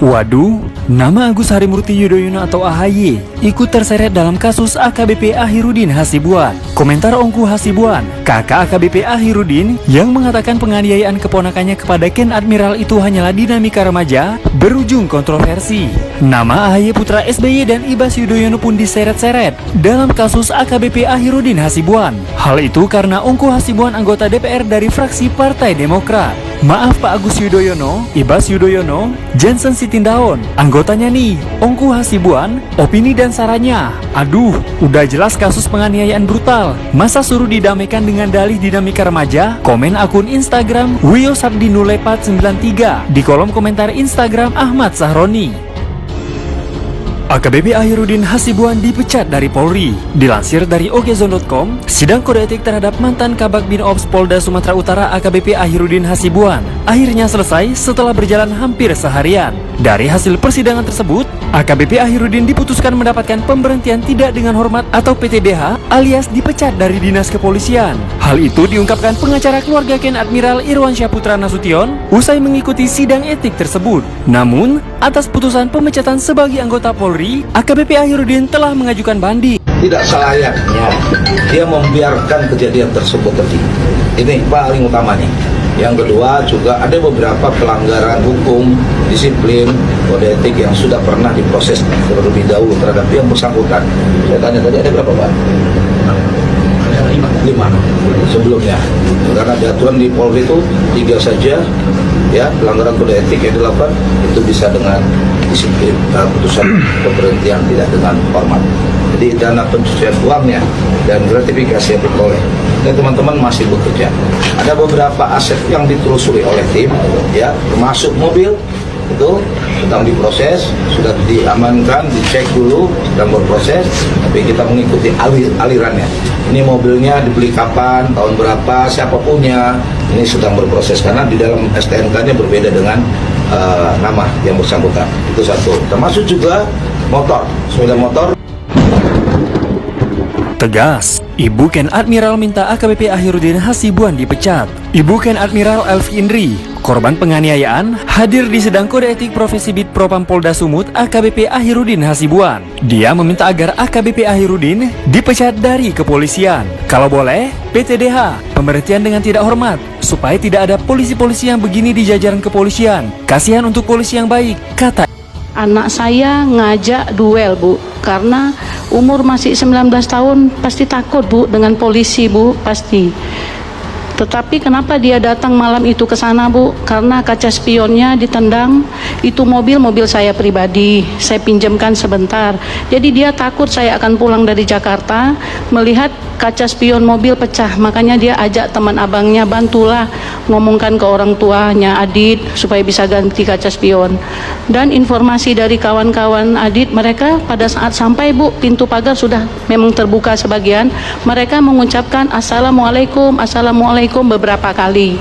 Waduh, nama Agus Harimurti Yudhoyono atau AHY ikut terseret dalam kasus AKBP Ahirudin Hasibuan. Komentar Ongku Hasibuan, kakak AKBP Ahirudin yang mengatakan penganiayaan keponakannya kepada Ken Admiral itu hanyalah dinamika remaja, berujung kontroversi. Nama AHY putra SBY dan Ibas Yudhoyono pun diseret-seret dalam kasus AKBP Ahirudin Hasibuan. Hal itu karena Ongku Hasibuan anggota DPR dari fraksi Partai Demokrat. Maaf Pak Agus Yudhoyono, Ibas Yudhoyono, Jensen Sitindaon, anggotanya nih, Ongku Hasibuan, opini dan sarannya. Aduh, udah jelas kasus penganiayaan brutal. Masa suruh didamaikan dengan dalih dinamika remaja? Komen akun Instagram Wiosabdinulepat93 di kolom komentar Instagram Ahmad Sahroni. AKBP Ahirudin Hasibuan dipecat dari Polri. Dilansir dari okezone.com, sidang kode etik terhadap mantan Kabak Binops Polda Sumatera Utara AKBP Ahirudin Hasibuan akhirnya selesai setelah berjalan hampir seharian. Dari hasil persidangan tersebut, AKBP Ahirudin diputuskan mendapatkan pemberhentian tidak dengan hormat atau PTDH alias dipecat dari dinas kepolisian. Hal itu diungkapkan pengacara keluarga Ken Admiral Irwansyah Putra Nasution usai mengikuti sidang etik tersebut. Namun, atas putusan pemecatan sebagai anggota Polri, AKBP Ahirudin telah mengajukan banding. Tidak selayaknya dia membiarkan kejadian tersebut terjadi. Ini paling utamanya. Yang kedua juga ada beberapa pelanggaran hukum, disiplin, kode etik yang sudah pernah diproses terlebih dahulu terhadap yang bersangkutan. Saya tanya tadi ada berapa Pak? 5 sebelumnya. Karena di aturan di Polri itu 3 saja, ya pelanggaran kode etik yang dilakukan itu bisa dengan disiplin, putusan pemberhentian tidak dengan hormat. Jadi dana pencucian uangnya dan gratifikasi yang diperoleh dan teman-teman masih bekerja. Ada beberapa aset yang ditelusuri oleh tim, ya termasuk mobil itu sedang diproses, sudah diamankan, dicek dulu, sedang berproses, tapi kita mengikuti alirannya. Ini mobilnya dibeli kapan, tahun berapa, siapa punya, ini sedang berproses karena di dalam STNK-nya berbeda dengan nama yang bersangkutan. Itu satu. Termasuk juga motor, sepeda motor. Tegas, Ibu Ken Admiral minta AKBP Ahirudin Hasibuan dipecat. Ibu Ken Admiral Elvi Indri, korban penganiayaan, hadir di sidang kode etik profesi Bid Propam Polda Sumut AKBP Ahirudin Hasibuan. Dia meminta agar AKBP Ahirudin dipecat dari kepolisian. Kalau boleh, PTDH, pemberhentian dengan tidak hormat, supaya tidak ada polisi-polisi yang begini di jajaran kepolisian. Kasihan untuk polisi yang baik, kata. Anak saya ngajak duel Bu, karena umur masih 19 tahun pasti takut Bu dengan polisi Bu, pasti. Tetapi kenapa dia datang malam itu ke sana Bu? Karena kaca spionnya ditendang. Itu mobil saya pribadi, saya pinjamkan sebentar. Jadi dia takut saya akan pulang dari Jakarta melihat kaca spion mobil pecah. Makanya dia ajak teman abangnya, bantulah ngomongkan ke orang tuanya Adit supaya bisa ganti kaca spion. Dan informasi dari kawan-kawan Adit, mereka pada saat sampai Bu, pintu pagar sudah memang terbuka sebagian. Mereka mengucapkan Assalamualaikum, Assalamualaikum beberapa kali.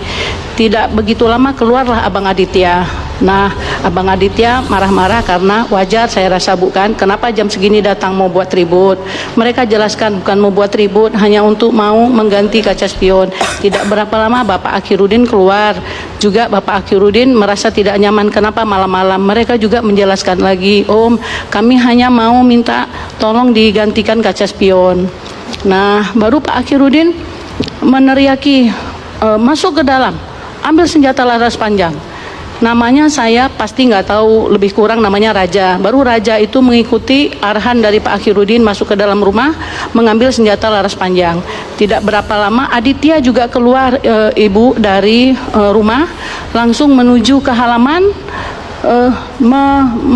Tidak begitu lama keluarlah Abang Aditya. Nah, Abang Aditya marah-marah karena wajar saya rasa bukan, kenapa jam segini datang mau buat ribut. Mereka jelaskan bukan mau buat ribut, hanya untuk mau mengganti kaca spion. Tidak berapa lama Bapak Ahirudin keluar. Juga Bapak Ahirudin merasa tidak nyaman kenapa malam-malam. Mereka juga menjelaskan lagi, Om, kami hanya mau minta tolong digantikan kaca spion. Nah, baru Pak Ahirudin meneriaki, masuk ke dalam, ambil senjata laras panjang. Namanya saya pasti nggak tahu, lebih kurang namanya Raja. Baru Raja itu mengikuti arahan dari Pak Ahirudin masuk ke dalam rumah, mengambil senjata laras panjang. Tidak berapa lama Aditya juga keluar Ibu dari rumah, langsung menuju ke halaman,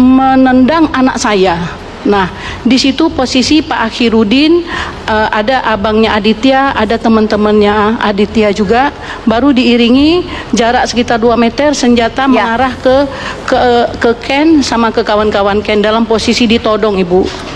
menendang anak saya. Nah, di situ posisi Pak Ahirudin, ada abangnya Aditya, ada teman-temannya Aditya juga, baru diiringi jarak sekitar 2 meter, senjata mengarah ke Ken sama ke kawan-kawan Ken dalam posisi ditodong, Ibu.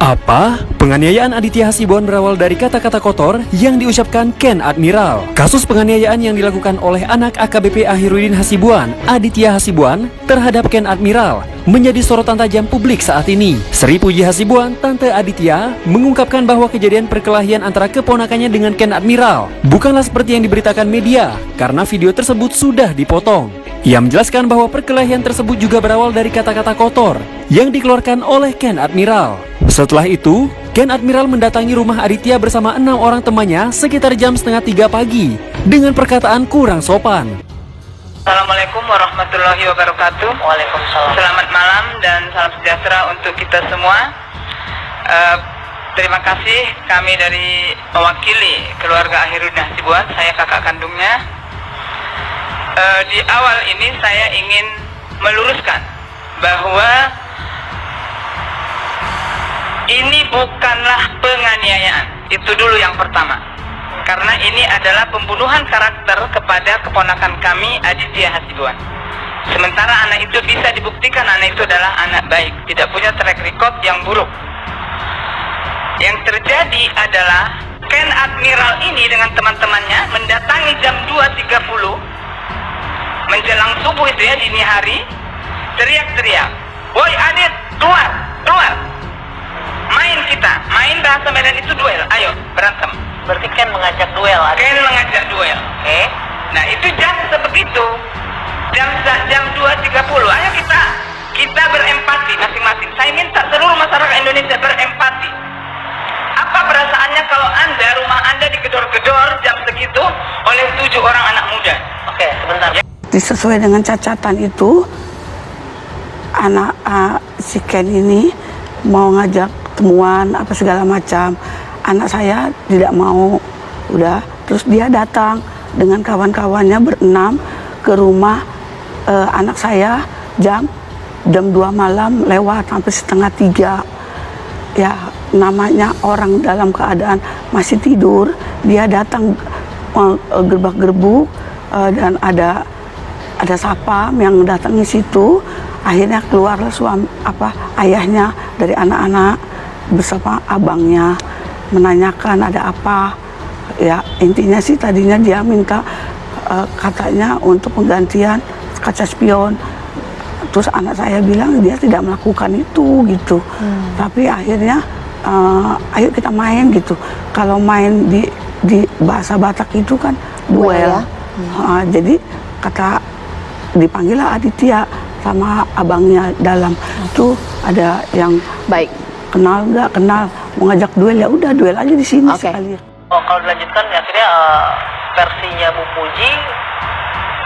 Apa? Penganiayaan Aditya Hasibuan berawal dari kata-kata kotor yang diucapkan Ken Admiral. Kasus penganiayaan yang dilakukan oleh anak AKBP Ahirudin Hasibuan, Aditya Hasibuan, terhadap Ken Admiral menjadi sorotan tajam publik saat ini. Sri Puji Hasibuan, Tante Aditya, mengungkapkan bahwa kejadian perkelahian antara keponakannya dengan Ken Admiral bukanlah seperti yang diberitakan media, karena video tersebut sudah dipotong. Ia menjelaskan bahwa perkelahian tersebut juga berawal dari kata-kata kotor yang dikeluarkan oleh Ken Admiral. Setelah itu, Ken Admiral mendatangi rumah Aditya bersama 6 orang temannya sekitar jam setengah 3 pagi dengan perkataan kurang sopan. Assalamualaikum warahmatullahi wabarakatuh. Waalaikumsalam. Selamat malam dan salam sejahtera untuk kita semua. Terima kasih kami dari mewakili keluarga Ahirudin Hasibuan, saya kakak kandungnya. Di awal ini saya ingin meluruskan bahwa ini bukanlah penganiayaan. Itu dulu yang pertama. Karena ini adalah pembunuhan karakter kepada keponakan kami Aditya Hasibuan. Sementara anak itu bisa dibuktikan anak itu adalah anak baik, tidak punya track record yang buruk. Yang terjadi adalah Ken Admiral ini dengan teman-temannya mendatangi jam 2.30 menjelang subuh itu ya, dini hari, teriak-teriak, "Woi Adit, keluar, keluar. Main kita, main bahasa Medan itu duel, ayo berantem." Berarti Ken mengajak duel. Ken mengajak duel. Nah itu jam sebegitu, jam 2.30. Ayo kita berempati masing-masing. Saya minta seluruh masyarakat Indonesia berempati. Apa perasaannya kalau rumah anda digedor-gedor jam segitu oleh 7 orang anak muda? Oke, sebentar. Sesuai dengan cacatan itu, anak si Ken ini mau ngajak temuan apa segala macam. Anak saya tidak mau, udah. Terus dia datang dengan kawan-kawannya berenam ke rumah anak saya jam 2 malam lewat sampai setengah 3. Ya, namanya orang dalam keadaan masih tidur, dia datang gerbak-gerbuk dan ada sapam yang datangi situ. Akhirnya keluarlah ayahnya dari anak-anak bersama abangnya menanyakan ada apa. Ya intinya sih tadinya dia minta katanya untuk penggantian kaca spion. Terus anak saya bilang dia tidak melakukan itu gitu. Tapi akhirnya ayo kita main gitu. Kalau main di bahasa Batak itu kan duel. Jadi kata dipanggillah Aditya sama abangnya dalam. Tuh ada yang Baik. kenal nggak kenal mau ngajak duel, ya udah duel aja di sini sekali. Kalau dilanjutkan akhirnya versinya Bu Puji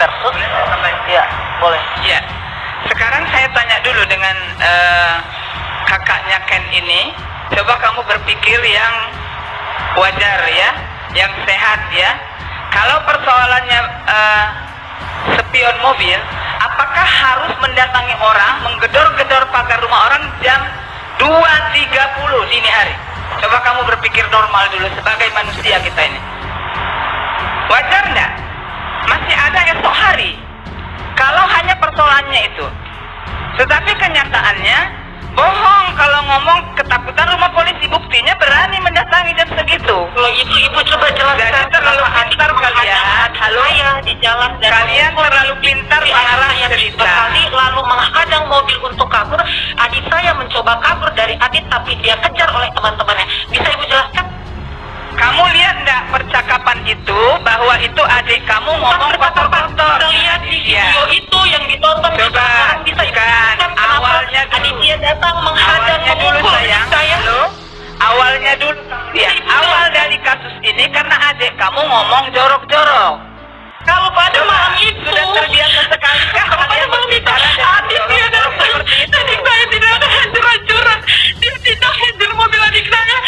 versus ya boleh. Iya. Sekarang saya tanya dulu dengan kakaknya Ken ini. Coba kamu berpikir yang wajar ya, yang sehat ya. Kalau persoalannya spion mobil, apakah harus mendatangi orang, menggedor-gedor pagar rumah orang jam 2.30 dini hari? Coba kamu berpikir normal dulu sebagai manusia kita ini. Wajar enggak? Masih ada esok hari. Kalau hanya persoalannya itu. Tetapi kenyataannya bohong kalau ngomong ketakutan rumah polisi, buktinya berani mendatangi jam segitu. Kalau itu ibu coba jelaskan. Jadi terlalu pintar kalian. Halo saya di jalan dan kalian terlalu pintar mengarah cerita. Sekali lalu menghadang mobil untuk kabur. Adik saya mencoba kabur dari Adit tapi dia kejar oleh teman-temannya. Bisa ibu jelaskan? Kamu lihat enggak percakapan itu bahwa itu adik kamu ngomong kotor-kotor? Lihat di video itu yang ditonton. Coba bisa kan awalnya dulu. Aditya datang menghadang Awalnya dulu memukul sayang. Halo? Awalnya dulu ya. Awal dari kasus ini karena adik kamu ngomong jorok-jorok. Kalau pada malam itu Sudah terbiasa sekali kan kalau pada kalian malam itu berbicara dan Aditya datang. seperti itu. Adik saya tidak ada hancur-hancuran. Dia tidak hancur mobil adik saya.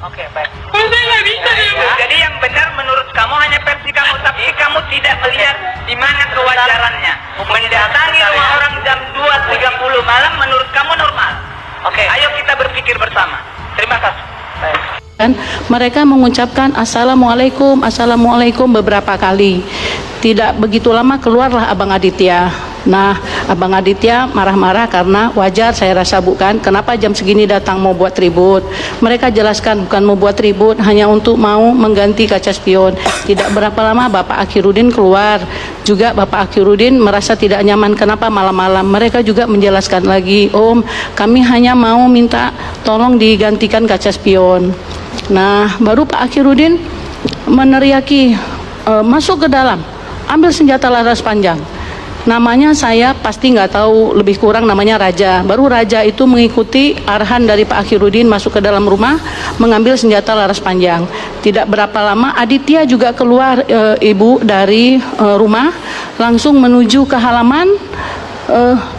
Oke, baik. Saya nggak bisa Ya, jadi yang benar menurut kamu hanya versi kamu, tapi kamu tidak melihat di mana kewajarannya. Mendatangi rumah orang jam 2.30 malam menurut kamu normal. Oke. Ayo kita berpikir bersama. Terima kasih. Baik. Dan mereka mengucapkan assalamualaikum, assalamualaikum beberapa kali. Tidak begitu lama keluarlah Abang Aditya. Nah, Abang Aditya marah-marah karena wajar saya rasa bukan. Kenapa jam segini datang mau buat ribut? Mereka jelaskan bukan mau buat ribut, hanya untuk mau mengganti kaca spion. Tidak berapa lama Bapak Akhiruddin keluar. Juga Bapak Akhiruddin merasa tidak nyaman kenapa malam-malam. Mereka juga menjelaskan lagi, Om, kami hanya mau minta tolong digantikan kaca spion. Nah, baru Pak Akhiruddin meneriaki, masuk ke dalam, ambil senjata laras panjang. Namanya saya pasti nggak tahu, lebih kurang namanya Raja. Baru Raja itu mengikuti arahan dari Pak Akhirudin masuk ke dalam rumah, mengambil senjata laras panjang. Tidak berapa lama Aditya juga keluar Ibu dari rumah, langsung menuju ke halaman,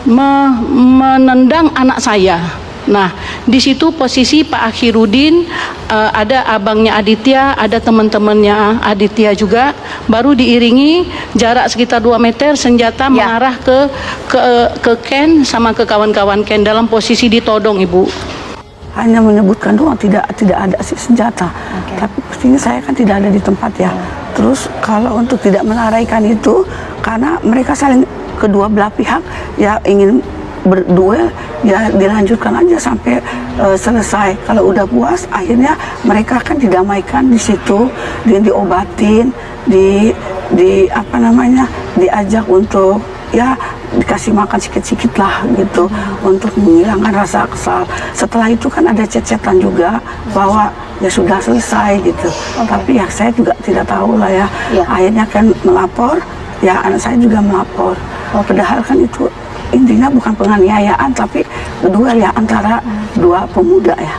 menendang anak saya. Nah, di situ posisi Pak Akhirudin, ada abangnya Aditya, ada teman-temannya Aditya juga, baru diiringi jarak sekitar 2 meter senjata mengarah ke Ken sama ke kawan-kawan Ken dalam posisi ditodong, Ibu. Hanya menyebutkan doang, tidak ada senjata. Tapi pastinya saya kan tidak ada di tempat ya. Terus kalau untuk tidak melaraikan itu, karena mereka saling, kedua belah pihak ya ingin berduel, ya dilanjutkan aja sampai selesai. Kalau udah puas, akhirnya mereka kan didamaikan di situ, diobatin, diajak untuk ya dikasih makan sikit-sikit lah gitu, untuk menghilangkan rasa kesal. Setelah itu kan ada chat-chatan juga bahwa ya sudah selesai gitu. Tapi ya saya juga tidak tahu lah ya. Akhirnya kan melapor, ya anak saya juga melapor. Padahal kan itu intinya bukan penganiayaan, tapi duel ya antara dua pemuda ya.